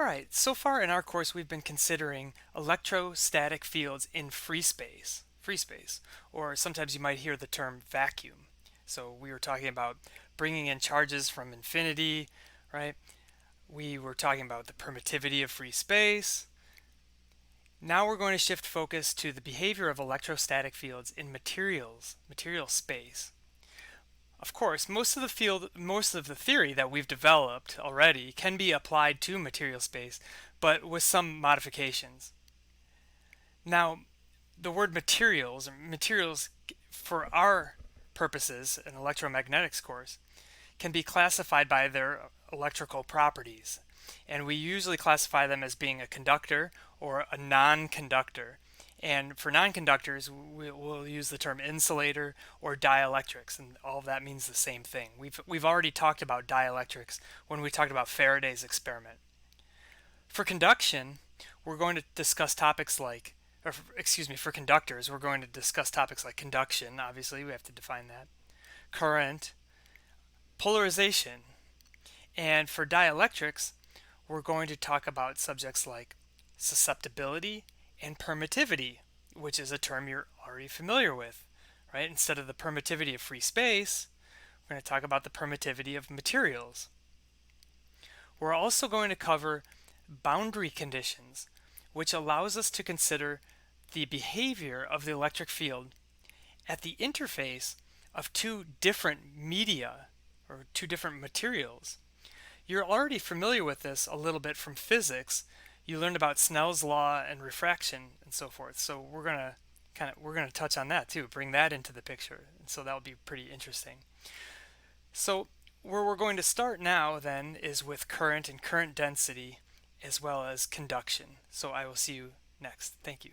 Alright, so far in our course we've been considering electrostatic fields in free space, or sometimes you might hear the term vacuum. So we were talking about bringing in charges from infinity, right? We were talking about the permittivity of free space. Now we're going to shift focus to the behavior of electrostatic fields in material space. Of course, most of the theory that we've developed already can be applied to material space, but with some modifications. Now, the word materials for our purposes in electromagnetics course can be classified by their electrical properties. And we usually classify them as being a conductor or a non-conductor. And for non-conductors, we'll use the term insulator or dielectrics, and all of that means the same thing. We've already talked about dielectrics when we talked about Faraday's experiment. For conduction, we're going to discuss topics like, for conductors, we're going to discuss topics like conduction, obviously, we have to define that, current, polarization, and for dielectrics, we're going to talk about subjects like susceptibility and permittivity, which is a term you're already familiar with, right? Instead of the permittivity of free space, we're going to talk about the permittivity of materials. We're also going to cover boundary conditions, which allows us to consider the behavior of the electric field at the interface of two different media or two different materials. You're already familiar with this a little bit from physics. You learned about Snell's law and refraction and so forth. So we're going to touch on that too, bring that into the picture. And so that will be pretty interesting. So where we're going to start now then is with current and current density as well as conduction. So I will see you next. Thank you.